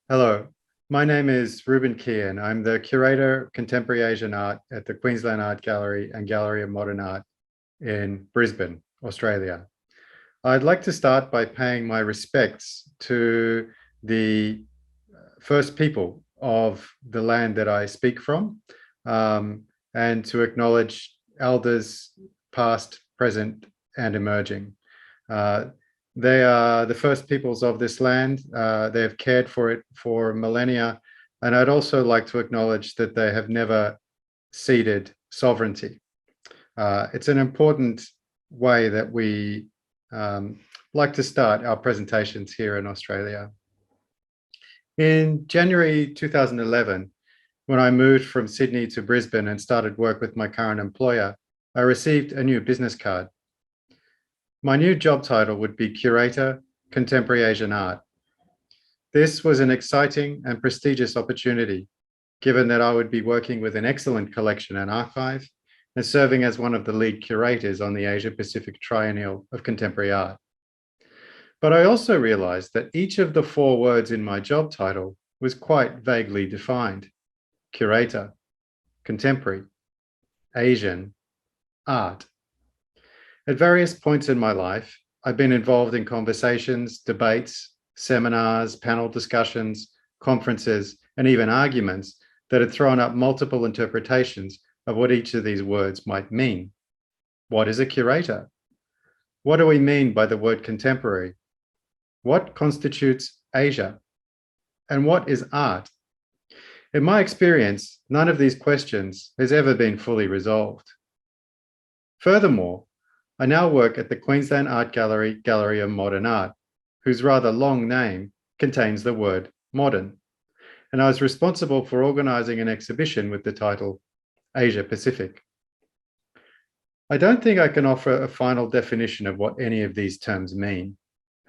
Hello, my name is Reuben Keehan. I'm the Curator of Contemporary Asian Art at the Queensland Art Gallery and Gallery of Modern Art in Brisbane, Australia. I'd like to start by paying my respects to the first people of the land that I speak from, and to acknowledge elders past, present, and emerging. They are the first peoples of this land. They have cared for it for millennia. And I'd also like to acknowledge that they have never ceded sovereignty. It's an important way that we like to start our presentations here in Australia. In January 2011, when I moved from Sydney to Brisbane and started work with my current employer, I received a new business card. My new job title would be Curator, Contemporary Asian Art. This was an exciting and prestigious opportunity, given that I would be working with an excellent collection and archive and serving as one of the lead curators on the Asia-Pacific Triennial of Contemporary Art. But I also realized that each of the four words in my job title was quite vaguely defined: Curator, Contemporary, Asian, Art. At various points in my life, I've been involved in conversations, debates, seminars, panel discussions, conferences, and even arguments that had thrown up multiple interpretations of what each of these words might mean. What is a curator? What do we mean by the word contemporary? What constitutes Asia? And what is art? In my experience, none of these questions has ever been fully resolved. Furthermore, I now work at the Queensland Art Gallery, Gallery of Modern Art, whose rather long name contains the word modern. And I was responsible for organizing an exhibition with the title Asia Pacific. I don't think I can offer a final definition of what any of these terms mean.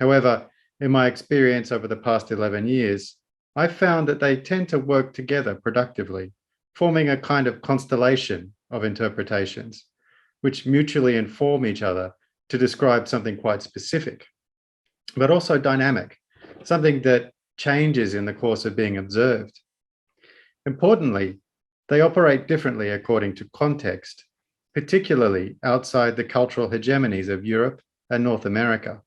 However, in my experience over the past 11 years, I've found that they tend to work together productively, forming a kind of constellation of interpretations, which mutually inform each other to describe something quite specific, but also dynamic, something that changes in the course of being observed. Importantly, they operate differently according to context, particularly outside the cultural hegemonies of Europe and North America.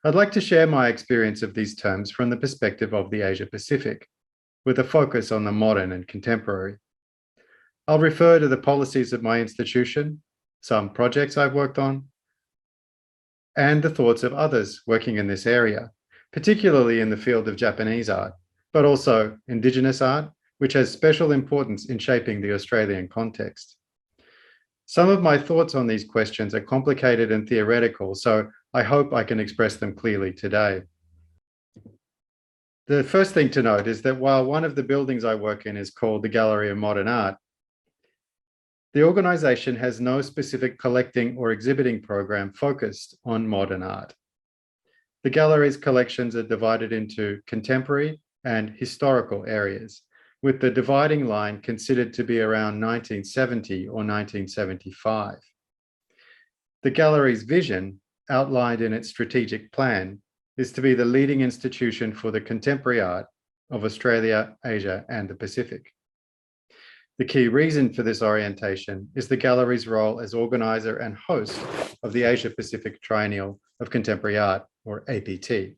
I'd like to share my experience of these terms from the perspective of the Asia Pacific, with a focus on the modern and contemporary. I'll refer to the policies of my institution, some projects I've worked on, and the thoughts of others working in this area, particularly in the field of Japanese art, but also Indigenous art, which has special importance in shaping the Australian context. Some of my thoughts on these questions are complicated and theoretical, so I hope I can express them clearly today. The first thing to note is that while one of the buildings I work in is called the Gallery of Modern Art, the organization has no specific collecting or exhibiting program focused on modern art. The gallery's collections are divided into contemporary and historical areas, with the dividing line considered to be around 1970 or 1975. The gallery's vision, outlined in its strategic plan, is to be the leading institution for the contemporary art of Australia, Asia, and the Pacific. The key reason for this orientation is the gallery's role as organizer and host of the Asia-Pacific Triennial of Contemporary Art, or APT.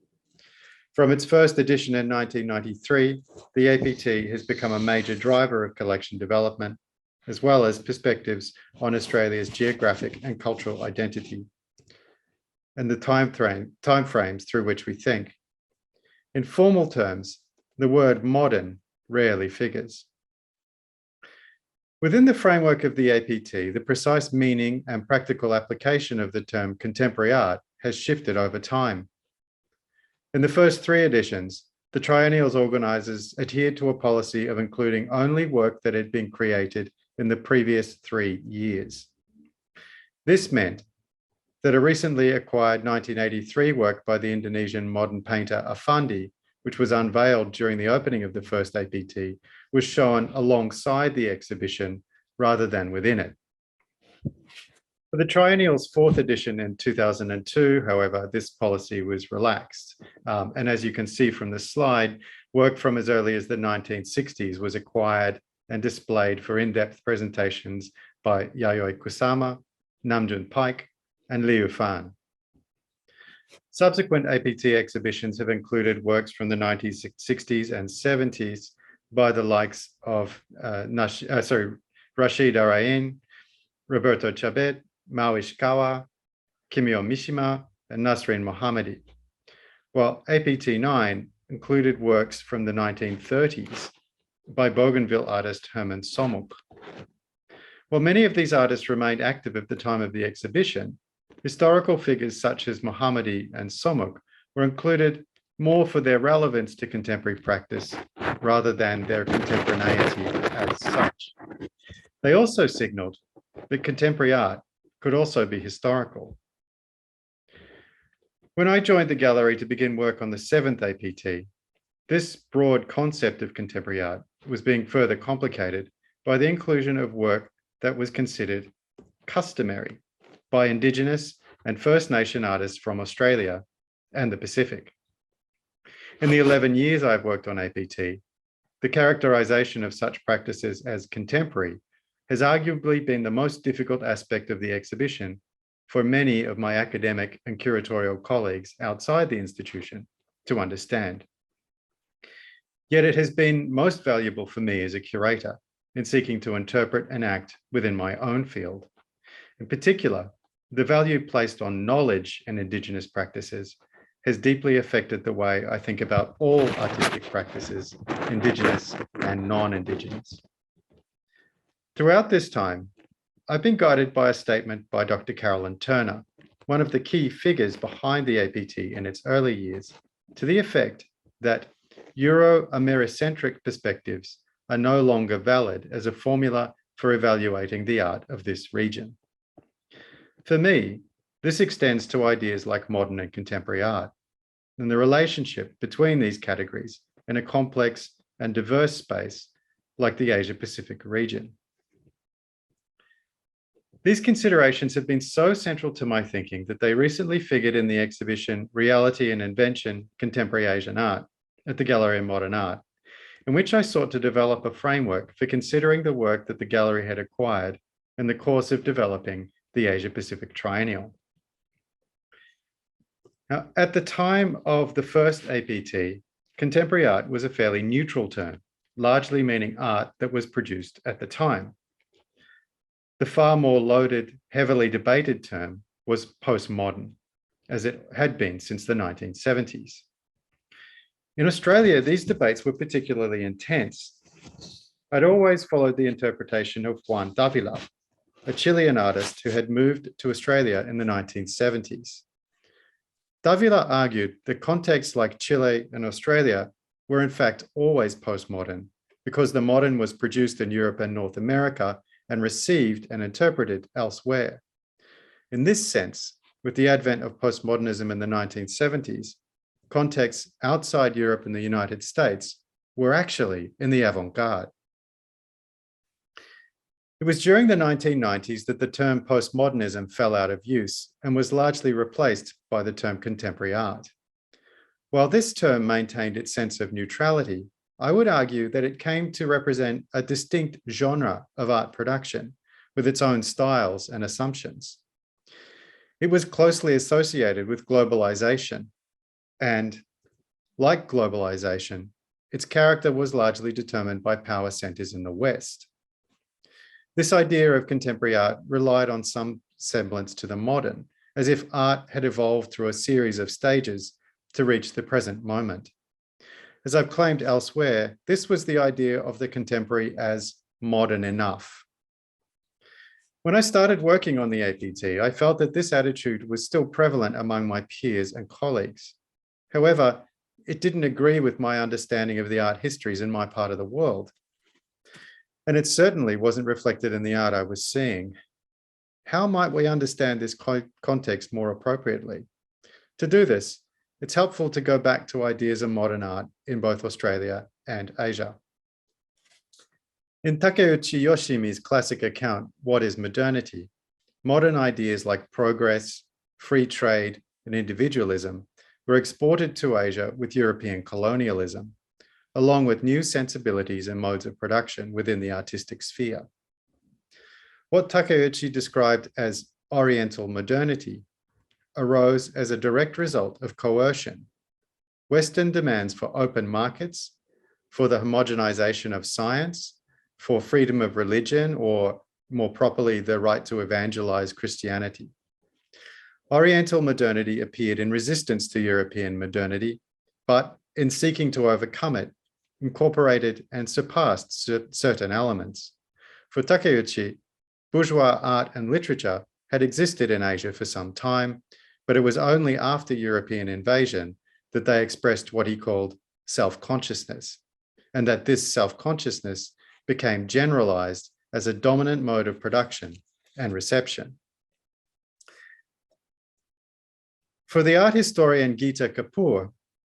From its first edition in 1993, the APT has become a major driver of collection development, as well as perspectives on Australia's geographic and cultural identity, and the timeframes through which we think. In formal terms, the word modern rarely figures. Within the framework of the APT, the precise meaning and practical application of the term contemporary art has shifted over time. In the first three editions, the triennial's organizers adhered to a policy of including only work that had been created in the previous 3 years. This meant that a recently acquired 1983 work by the Indonesian modern painter Affandi, which was unveiled during the opening of the first APT, was shown alongside the exhibition rather than within it. For the triennial's fourth edition in 2002, however, this policy was relaxed. And as you can see from the slide, work from as early as the 1960s was acquired and displayed for in-depth presentations by Yayoi Kusama, Namjoon Paik, and Liu Fan. Subsequent APT exhibitions have included works from the 1960s and 70s by the likes of Rashid Arain, Roberto Chabet, Mao Ishikawa, Kimio Mishima, and Nasrin Mohammadi, while APT 9 included works from the 1930s by Bougainville artist Herman Somuk. While many of these artists remained active at the time of the exhibition, historical figures such as Mohammadi and Somuk were included more for their relevance to contemporary practice rather than their contemporaneity as such. They also signaled that contemporary art could also be historical. When I joined the gallery to begin work on the seventh APT, this broad concept of contemporary art was being further complicated by the inclusion of work that was considered customary by Indigenous and First Nation artists from Australia and the Pacific. In the 11 years I've worked on APT, the characterization of such practices as contemporary has arguably been the most difficult aspect of the exhibition for many of my academic and curatorial colleagues outside the institution to understand. Yet it has been most valuable for me as a curator in seeking to interpret and act within my own field. In particular, the value placed on knowledge and Indigenous practices has deeply affected the way I think about all artistic practices, Indigenous and non-Indigenous. Throughout this time, I've been guided by a statement by Dr. Carolyn Turner, one of the key figures behind the APT in its early years, to the effect that Euro-Americentric perspectives are no longer valid as a formula for evaluating the art of this region. For me, this extends to ideas like modern and contemporary art and the relationship between these categories in a complex and diverse space like the Asia-Pacific region. These considerations have been so central to my thinking that they recently figured in the exhibition Reality and Invention, Contemporary Asian Art at the Gallery of Modern Art, in which I sought to develop a framework for considering the work that the gallery had acquired in the course of developing the Asia-Pacific Triennial. Now, at the time of the first APT, contemporary art was a fairly neutral term, largely meaning art that was produced at the time. The far more loaded, heavily debated term was postmodern, as it had been since the 1970s. In Australia, these debates were particularly intense. I'd always followed the interpretation of Juan Davila, a Chilean artist who had moved to Australia in the 1970s. Davila argued that contexts like Chile and Australia were in fact always postmodern because the modern was produced in Europe and North America and received and interpreted elsewhere. In this sense, with the advent of postmodernism in the 1970s, contexts outside Europe and the United States were actually in the avant-garde. It was during the 1990s that the term postmodernism fell out of use and was largely replaced by the term contemporary art. While this term maintained its sense of neutrality, I would argue that it came to represent a distinct genre of art production with its own styles and assumptions. It was closely associated with globalization, and like globalization, its character was largely determined by power centers in the West. This idea of contemporary art relied on some semblance to the modern, as if art had evolved through a series of stages to reach the present moment. As I've claimed elsewhere, this was the idea of the contemporary as modern enough. When I started working on the APT, I felt that this attitude was still prevalent among my peers and colleagues. However, it didn't agree with my understanding of the art histories in my part of the world. And it certainly wasn't reflected in the art I was seeing. How might we understand this context more appropriately? To do this, it's helpful to go back to ideas of modern art in both Australia and Asia. In Takeuchi Yoshimi's classic account, What is Modernity?, modern ideas like progress, free trade, and individualism were exported to Asia with European colonialism, along with new sensibilities and modes of production within the artistic sphere. What Takeuchi described as Oriental modernity arose as a direct result of coercion, Western demands for open markets, for the homogenization of science, for freedom of religion, or more properly, the right to evangelize Christianity. Oriental modernity appeared in resistance to European modernity, but in seeking to overcome it, incorporated and surpassed certain elements. For Takeuchi, bourgeois art and literature had existed in Asia for some time, but it was only after European invasion that they expressed what he called self-consciousness, and that this self-consciousness became generalized as a dominant mode of production and reception. For the art historian Gita Kapoor,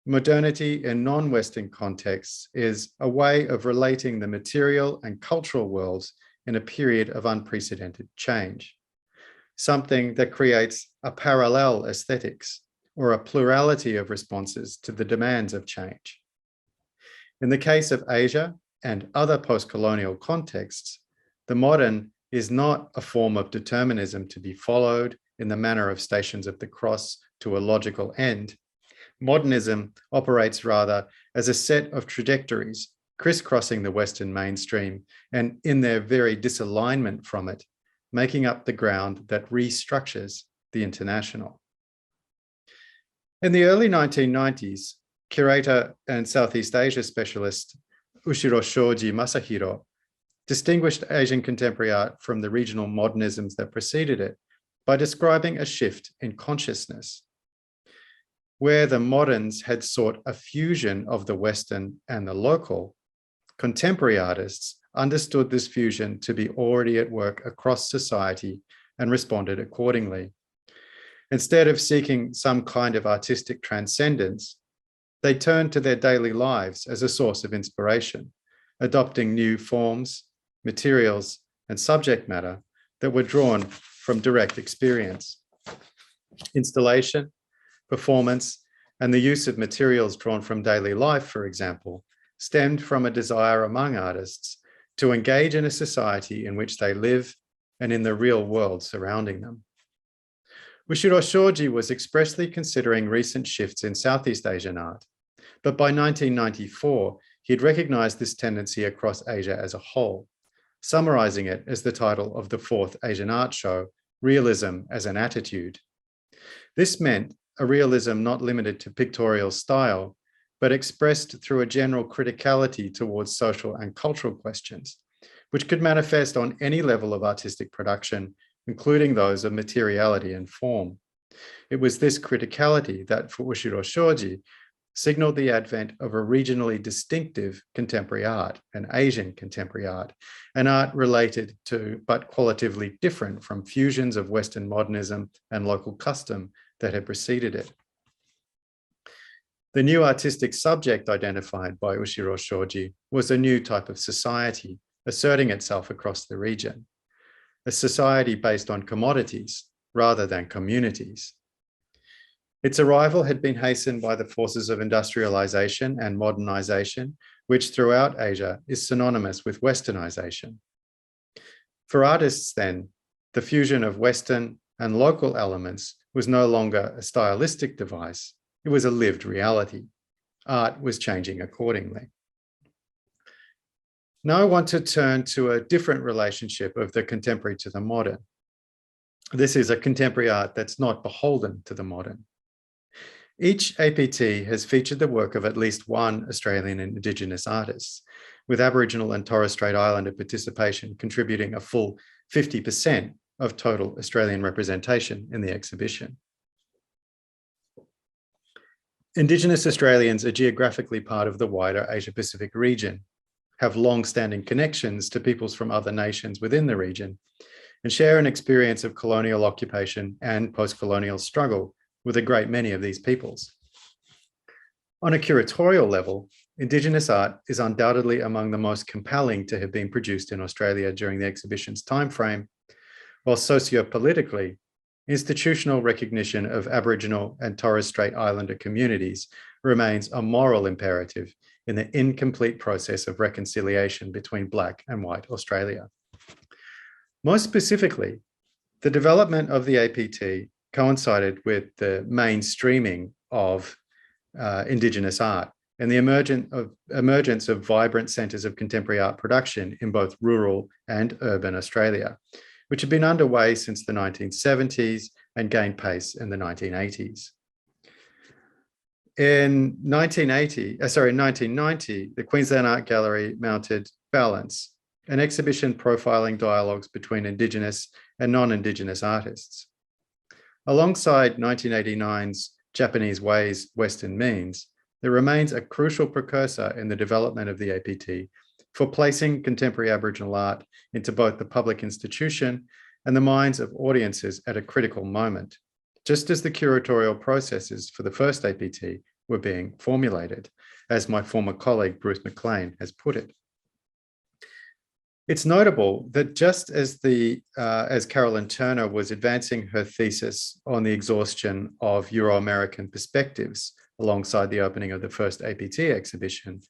modernity in non-Western contexts is a way of relating the material and cultural worlds in a period of unprecedented change, something that creates a parallel aesthetics or a plurality of responses to the demands of change. In the case of Asia and other post-colonial contexts, the modern is not a form of determinism to be followed in the manner of Stations of the Cross to a logical end. Modernism operates rather as a set of trajectories crisscrossing the Western mainstream and in their very disalignment from it, making up the ground that restructures the international. In the early 1990s, curator and Southeast Asia specialist Ushiro Shoji Masahiro distinguished Asian contemporary art from the regional modernisms that preceded it by describing a shift in consciousness, where the moderns had sought a fusion of the Western and the local. Contemporary artists understood this fusion to be already at work across society and responded accordingly. Instead of seeking some kind of artistic transcendence, they turned to their daily lives as a source of inspiration, adopting new forms, materials, and subject matter that were drawn from direct experience. Installation, performance, and the use of materials drawn from daily life, for example, stemmed from a desire among artists to engage in a society in which they live and in the real world surrounding them. Ushiro Shoji was expressly considering recent shifts in Southeast Asian art, but by 1994, he'd recognized this tendency across Asia as a whole, summarizing it as the title of the fourth Asian art show, Realism as an Attitude. This meant a realism not limited to pictorial style, but expressed through a general criticality towards social and cultural questions, which could manifest on any level of artistic production, including those of materiality and form. It was this criticality that, for Ushiro Shoji, signaled the advent of a regionally distinctive contemporary art, an Asian contemporary art, an art related to but qualitatively different from fusions of Western modernism and local custom that had preceded it. The new artistic subject identified by Ushiro Shoji was a new type of society asserting itself across the region, a society based on commodities rather than communities. Its arrival had been hastened by the forces of industrialization and modernization, which throughout Asia is synonymous with westernization. For artists then, the fusion of Western and local elements was no longer a stylistic device, it was a lived reality. Art was changing accordingly. Now I want to turn to a different relationship of the contemporary to the modern. This is a contemporary art that's not beholden to the modern. Each APT has featured the work of at least one Australian and Indigenous artist, with Aboriginal and Torres Strait Islander participation contributing a full 50% of total Australian representation in the exhibition. Indigenous Australians are geographically part of the wider Asia-Pacific region, have long-standing connections to peoples from other nations within the region, and share an experience of colonial occupation and post-colonial struggle with a great many of these peoples. On a curatorial level, Indigenous art is undoubtedly among the most compelling to have been produced in Australia during the exhibition's timeframe, while socio-politically, institutional recognition of Aboriginal and Torres Strait Islander communities remains a moral imperative in the incomplete process of reconciliation between Black and white Australia. Most specifically, the development of the APT coincided with the mainstreaming of Indigenous art and the emergence of vibrant centres of contemporary art production in both rural and urban Australia, which had been underway since the 1970s and gained pace in the 1980s. In 1990, the Queensland Art Gallery mounted Balance, an exhibition profiling dialogues between Indigenous and non-Indigenous artists. Alongside 1989's Japanese Ways, Western Means, there remains a crucial precursor in the development of the APT for placing contemporary Aboriginal art into both the public institution and the minds of audiences at a critical moment, just as the curatorial processes for the first APT were being formulated, as my former colleague Bruce McLean has put it. It's notable that just as Carolyn Turner was advancing her thesis on the exhaustion of Euro-American perspectives alongside the opening of the first APT exhibition,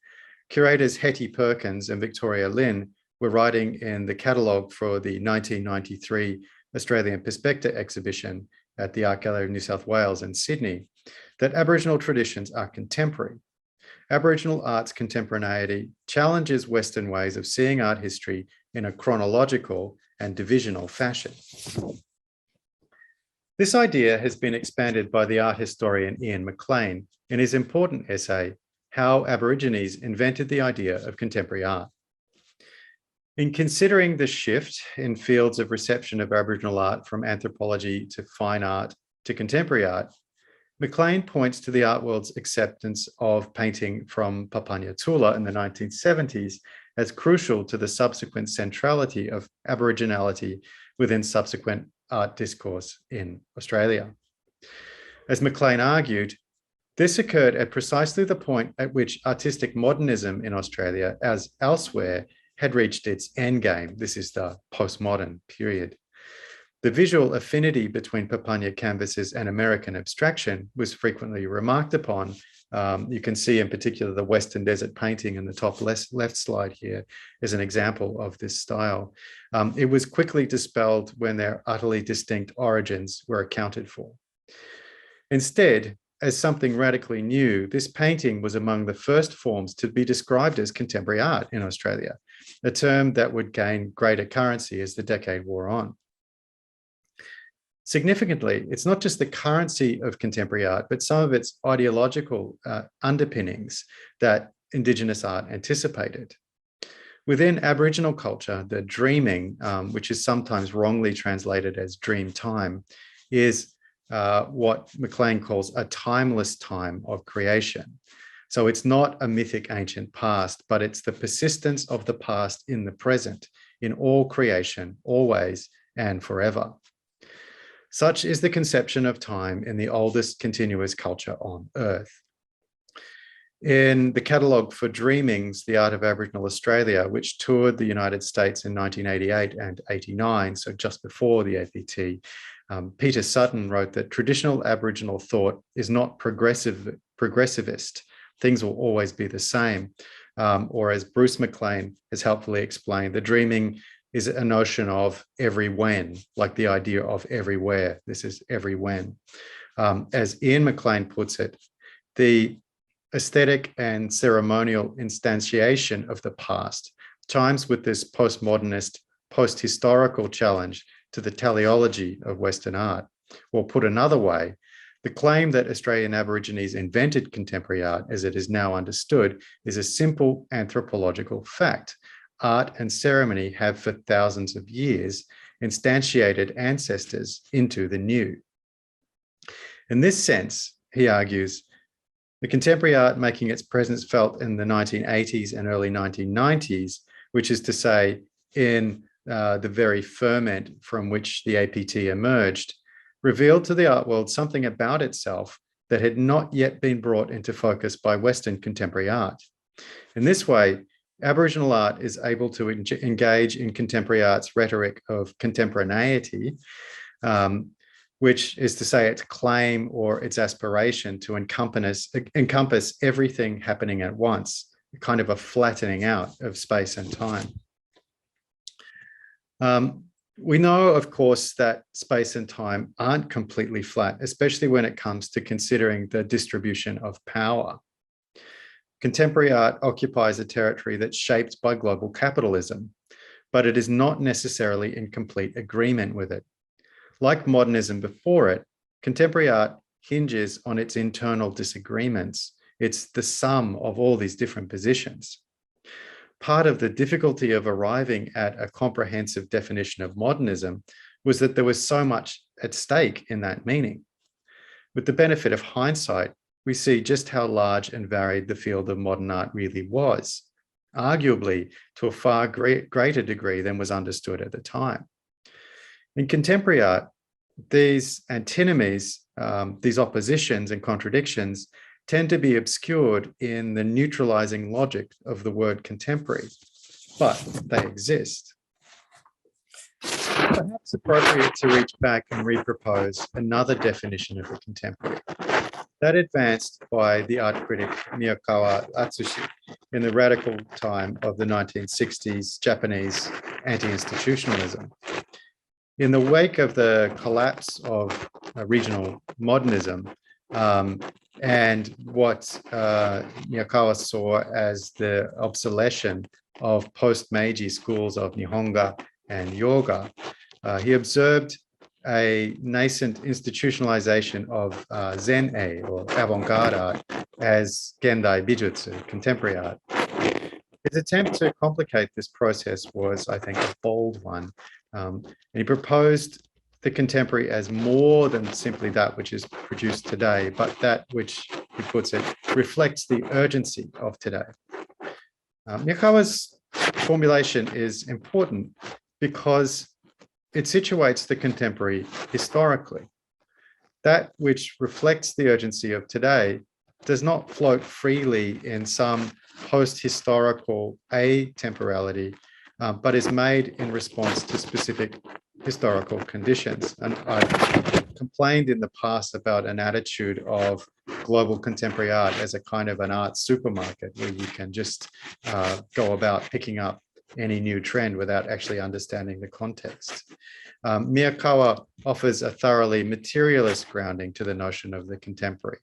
curators Hetty Perkins and Victoria Lynn were writing in the catalogue for the 1993 Australian Perspective exhibition at the Art Gallery of New South Wales in Sydney that Aboriginal traditions are contemporary. Aboriginal art's contemporaneity challenges Western ways of seeing art history in a chronological and divisional fashion. This idea has been expanded by the art historian Ian McLean in his important essay, How Aborigines Invented the Idea of Contemporary Art. In considering the shift in fields of reception of Aboriginal art from anthropology to fine art to contemporary art, McLean points to the art world's acceptance of painting from Papunya Tula in the 1970s as crucial to the subsequent centrality of Aboriginality within subsequent art discourse in Australia. As McLean argued, this occurred at precisely the point at which artistic modernism in Australia, as elsewhere, had reached its endgame. This is the postmodern period. The visual affinity between Papunya canvases and American abstraction was frequently remarked upon. You can see in particular the Western Desert painting in the top left slide here as an example of this style. It was quickly dispelled when their utterly distinct origins were accounted for. Instead, as something radically new, this painting was among the first forms to be described as contemporary art in Australia, a term that would gain greater currency as the decade wore on. Significantly, it's not just the currency of contemporary art, but some of its ideological underpinnings that Indigenous art anticipated. Within Aboriginal culture, the dreaming, which is sometimes wrongly translated as dream time, is what McLean calls a timeless time of creation. So it's not a mythic ancient past, but it's the persistence of the past in the present, in all creation, always and forever. Such is the conception of time in the oldest continuous culture on Earth. In the catalogue for Dreamings, the Art of Aboriginal Australia, which toured the United States in 1988 and 89, so just before the APT, Peter Sutton wrote that traditional Aboriginal thought is not progressivist. Things will always be the same. Or as Bruce McLean has helpfully explained, the dreaming is a notion of every when, like the idea of everywhere. This is every when. As Ian McLean puts it, the aesthetic and ceremonial instantiation of the past chimes with this postmodernist, post-historical challenge to the teleology of Western art. Or put another way, the claim that Australian Aborigines invented contemporary art as it is now understood is a simple anthropological fact. Art and ceremony have for thousands of years instantiated ancestors into the new. In this sense, he argues, the contemporary art making its presence felt in the 1980s and early 1990s, which is to say in the very ferment from which the APT emerged, revealed to the art world something about itself that had not yet been brought into focus by Western contemporary art. In this way, Aboriginal art is able to engage in contemporary art's rhetoric of contemporaneity, which is to say its claim or its aspiration to encompass everything happening at once, kind of a flattening out of space and time. We know, of course, that space and time aren't completely flat, especially when it comes to considering the distribution of power. Contemporary art occupies a territory that's shaped by global capitalism, but it is not necessarily in complete agreement with it. Like modernism before it, contemporary art hinges on its internal disagreements. It's the sum of all these different positions. Part of the difficulty of arriving at a comprehensive definition of modernism was that there was so much at stake in that meaning. With the benefit of hindsight, we see just how large and varied the field of modern art really was, arguably to a far greater degree than was understood at the time. In contemporary art, these antinomies, these oppositions and contradictions tend to be obscured in the neutralizing logic of the word contemporary, but they exist. Perhaps appropriate to reach back and repropose another definition of the contemporary, that advanced by the art critic Miyakawa Atsushi in the radical time of the 1960s Japanese anti-institutionalism. In the wake of the collapse of regional modernism and what Miyakawa saw as the obsolescence of post-Meiji schools of Nihonga and Yoga, he observed a nascent institutionalization of Zen-e, or avant-garde art, as Gendai Bijutsu, contemporary art. His attempt to complicate this process was, I think, a bold one. And he proposed the contemporary as more than simply that which is produced today, but that which, he puts it, reflects the urgency of today. Miyakawa's formulation is important because it situates the contemporary historically. That which reflects the urgency of today does not float freely in some post-historical atemporality, but is made in response to specific historical conditions. And I've complained in the past about an attitude of global contemporary art as a kind of an art supermarket where you can just go about picking up any new trend without actually understanding the context. Miyakawa offers a thoroughly materialist grounding to the notion of the contemporary,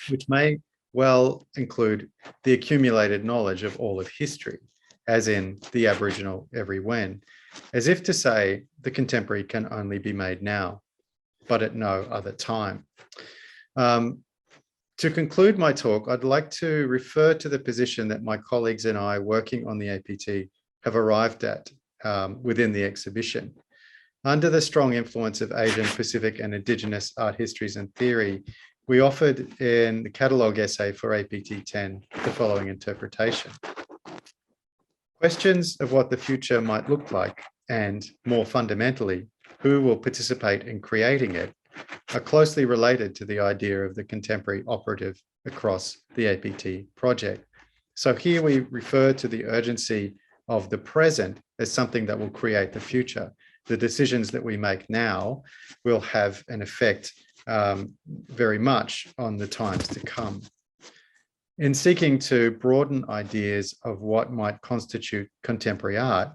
which may well include the accumulated knowledge of all of history, as in the Aboriginal every when, as if to say the contemporary can only be made now, but at no other time. To conclude my talk, I'd like to refer to the position that my colleagues and I working on the APT have arrived at within the exhibition. Under the strong influence of Asian, Pacific and Indigenous art histories and theory, we offered in the catalogue essay for APT 10 the following interpretation. Questions of what the future might look like and, more fundamentally, who will participate in creating it are closely related to the idea of the contemporary operative across the APT project. So here we refer to the urgency of the present as something that will create the future. The decisions that we make now will have an effect very much on the times to come. In seeking to broaden ideas of what might constitute contemporary art,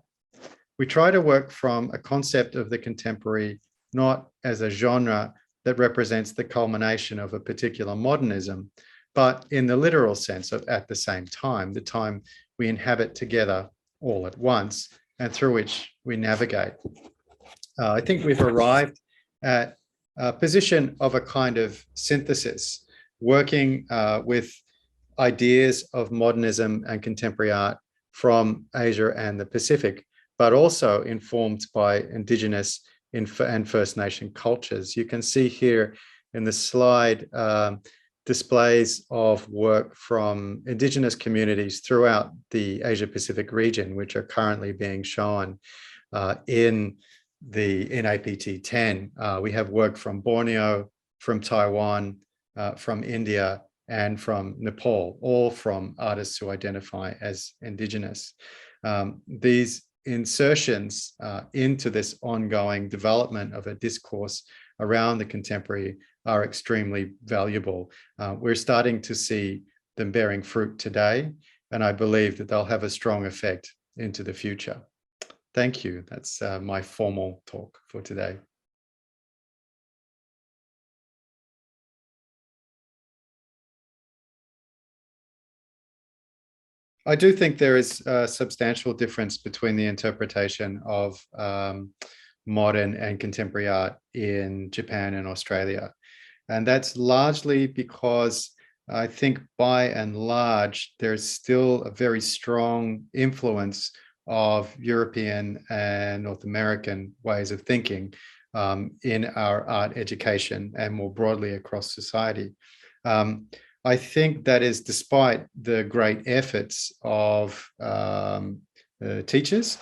we try to work from a concept of the contemporary not as a genre that represents the culmination of a particular modernism, but in the literal sense of at the same time, the time we inhabit together all at once and through which we navigate. I think we've arrived at a position of a kind of synthesis, working with ideas of modernism and contemporary art from Asia and the Pacific, but also informed by Indigenous and First Nation cultures. You can see here in the slide displays of work from Indigenous communities throughout the Asia-Pacific region, which are currently being shown in APT 10. We have work from Borneo, from Taiwan, from India, and from Nepal, all from artists who identify as Indigenous. These insertions into this ongoing development of a discourse around the contemporary are extremely valuable. We're starting to see them bearing fruit today, and I believe that they'll have a strong effect into the future. Thank you. That's my formal talk for today. I do think there is a substantial difference between the interpretation of modern and contemporary art in Japan and Australia. And that's largely because I think by and large, there's still a very strong influence of European and North American ways of thinking in our art education and more broadly across society. I think that is despite the great efforts of teachers,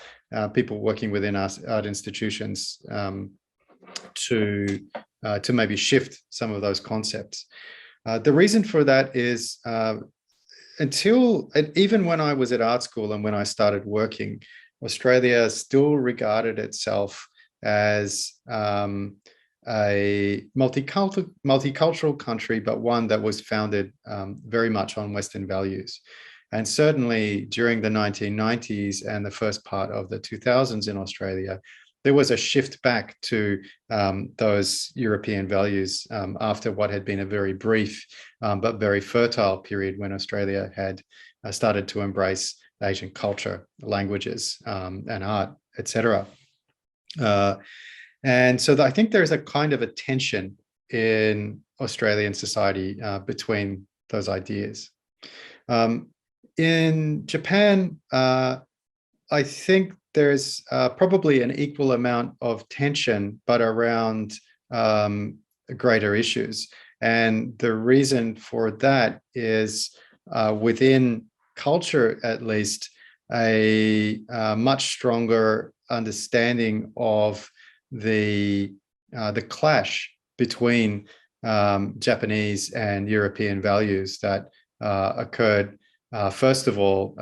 people working within art institutions to maybe shift some of those concepts. The reason for that is even when I was at art school and when I started working, Australia still regarded itself as a multicultural country, but one that was founded very much on Western values. And certainly during the 1990s and the first part of the 2000s in Australia, there was a shift back to those European values after what had been a very brief but very fertile period when Australia had started to embrace Asian culture, languages, and art, etc. And so I think there's a kind of a tension in Australian society between those ideas. In Japan, I think there's probably an equal amount of tension, but around greater issues. And the reason for that is within culture, at least, a much stronger understanding of the clash between Japanese and European values that occurred first of all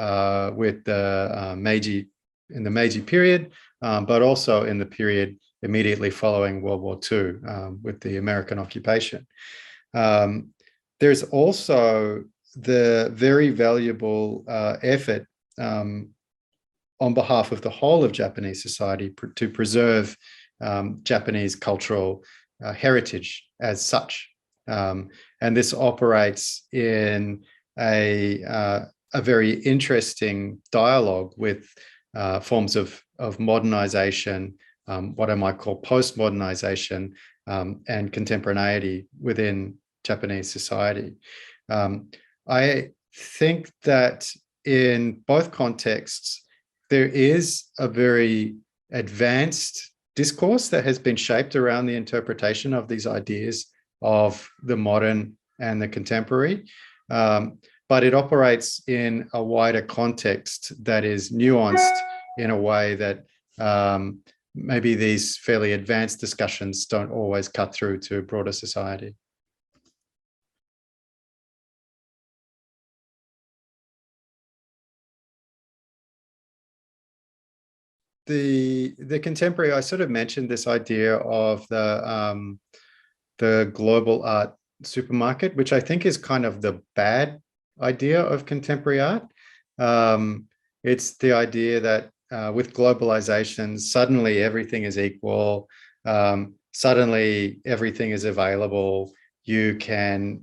with the Meiji period, but also in the period immediately following World War II with the American occupation. There's also the very valuable effort on behalf of the whole of Japanese society to preserve Japanese cultural heritage as such. And this operates in a very interesting dialogue with forms of modernization, what I might call post-modernization, and contemporaneity within Japanese society. I think that in both contexts, there is a very advanced discourse that has been shaped around the interpretation of these ideas of the modern and the contemporary, but it operates in a wider context that is nuanced in a way that maybe these fairly advanced discussions don't always cut through to broader society. The contemporary, I sort of mentioned this idea of the global art supermarket, which I think is kind of the bad idea of contemporary art. It's the idea that with globalization, suddenly everything is equal, suddenly everything is available. You can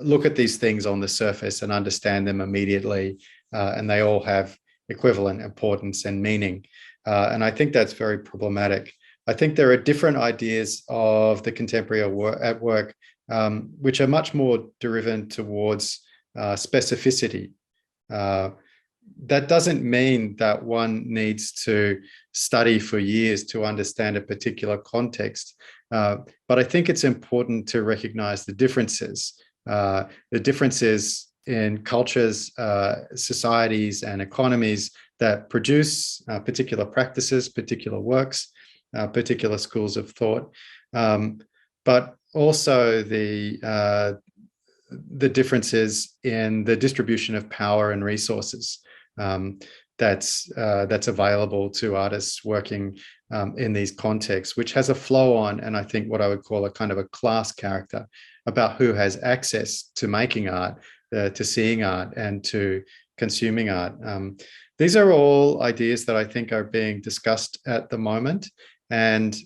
look at these things on the surface and understand them immediately, and they all have equivalent importance and meaning. And I think that's very problematic. I think there are different ideas of the contemporary at work, which are much more driven towards specificity. That doesn't mean that one needs to study for years to understand a particular context. But I think it's important to recognize the differences in cultures, societies, and economies that produce particular practices, particular works, particular schools of thought, but also the the differences in the distribution of power and resources that's available to artists working in these contexts, which has a flow on, and I think what I would call a kind of a class character about who has access to making art, to seeing art, and to consuming art. These are all ideas that I think are being discussed at the moment. And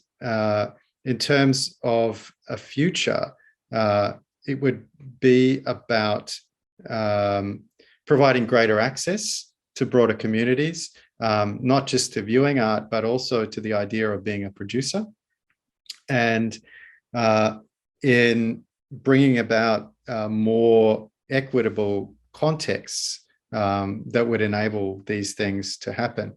in terms of a future, it would be about providing greater access to broader communities, not just to viewing art, but also to the idea of being a producer. And in bringing about more equitable contexts that would enable these things to happen.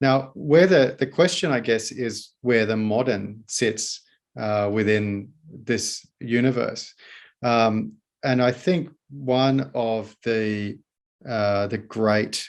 Now, where the question, I guess, is where the modern sits within this universe. And I think one of the great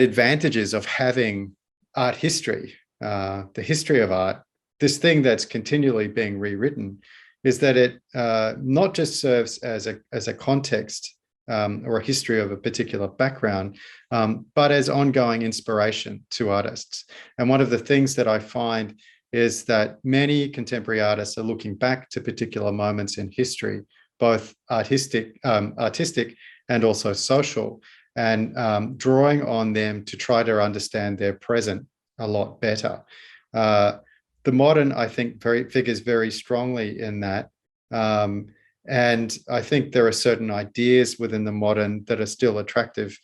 advantages of having art history, the history of art, this thing that's continually being rewritten, is that it not just serves as a context or a history of a particular background, but as ongoing inspiration to artists. And one of the things that I find is that many contemporary artists are looking back to particular moments in history, both artistic and also social, and drawing on them to try to understand their present a lot better. The modern, I think, figures very strongly in that. And I think there are certain ideas within the modern that are still attractive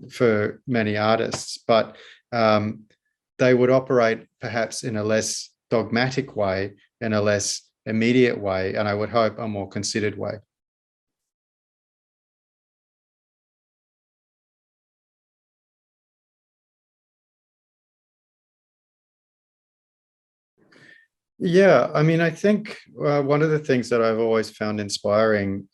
for many artists, but they would operate perhaps in a less dogmatic way, in a less immediate way, and I would hope a more considered way. Yeah, I mean, I think one of the things that I've always found inspiring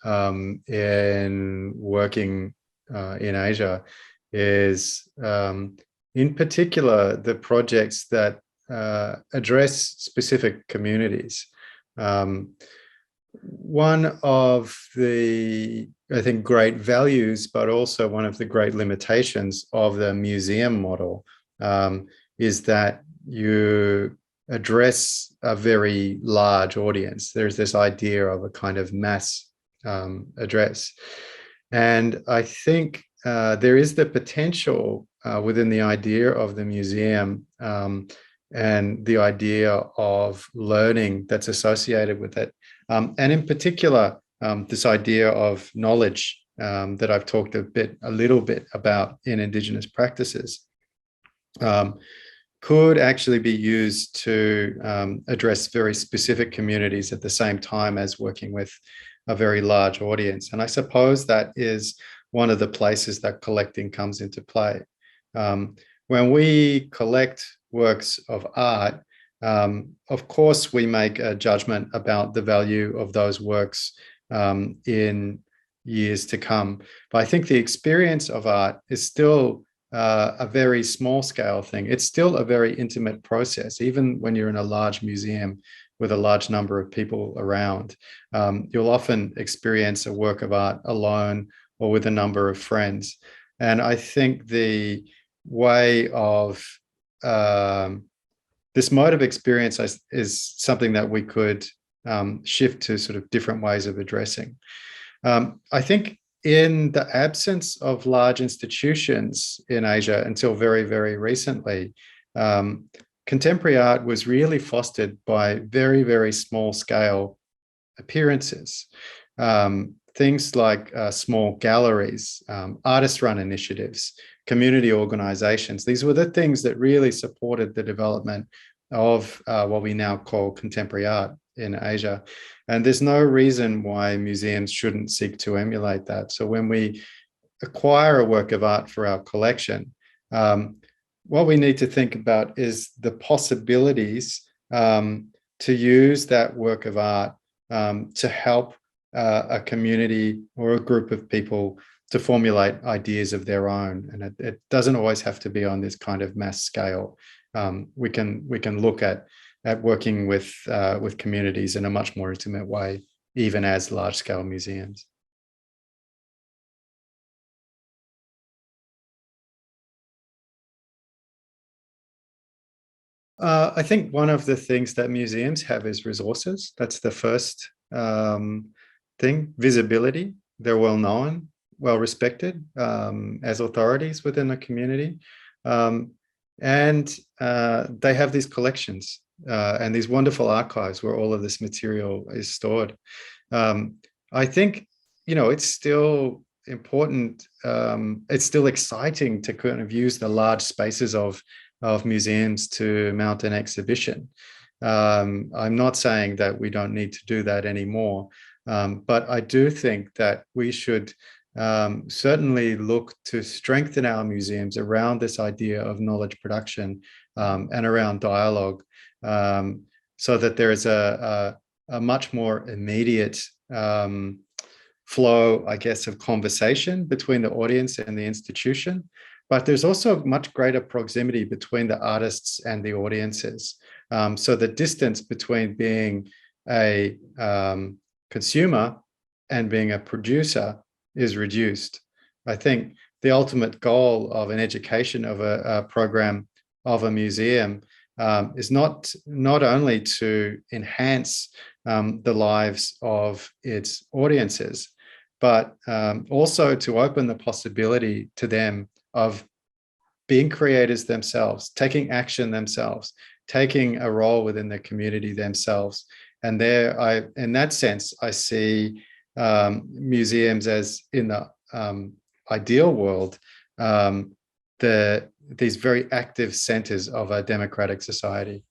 in working in Asia is, in particular, the projects that address specific communities. One of the, I think, great values, but also one of the great limitations of the museum model is that you address a very large audience. There's this idea of a kind of mass address. And I think there is the potential within the idea of the museum and the idea of learning that's associated with it. And in particular, this idea of knowledge that I've talked a little bit about in Indigenous practices. Could actually be used to address very specific communities at the same time as working with a very large audience. And I suppose that is one of the places that collecting comes into play. When we collect works of art, of course, we make a judgment about the value of those works in years to come. But I think the experience of art is still a very small scale thing. It's still a very intimate process. Even when you're in a large museum with a large number of people around, you'll often experience a work of art alone or with a number of friends. And I think the way of this mode of experience is something that we could shift to sort of different ways of addressing. I think in the absence of large institutions in Asia until very, very recently, contemporary art was really fostered by very, very small scale appearances. Things like small galleries, artist-run initiatives, community organizations. These were the things that really supported the development of what we now call contemporary art in Asia. And there's no reason why museums shouldn't seek to emulate that. So when we acquire a work of art for our collection, what we need to think about is the possibilities to use that work of art to help a community or a group of people to formulate ideas of their own. And it doesn't always have to be on this kind of mass scale. We can look at working with communities in a much more intimate way even as large-scale museums. I think one of the things that museums have is resources. That's the first thing. Visibility. They're well known, well respected as authorities within the community. And they have these collections and these wonderful archives where all of this material is stored. I think, it's still important. It's still exciting to kind of use the large spaces of museums to mount an exhibition. I'm not saying that we don't need to do that anymore, but I do think that we should certainly look to strengthen our museums around this idea of knowledge production and around dialogue, so that there is a much more immediate flow, I guess, of conversation between the audience and the institution. But there's also much greater proximity between the artists and the audiences. So the distance between being a consumer and being a producer is reduced. I think the ultimate goal of an education of a program of a museum is not only to enhance the lives of its audiences, but also to open the possibility to them of being creators themselves, taking action themselves, taking a role within the community themselves. And in that sense, I see museums as, in the ideal world, these very active centers of a democratic society.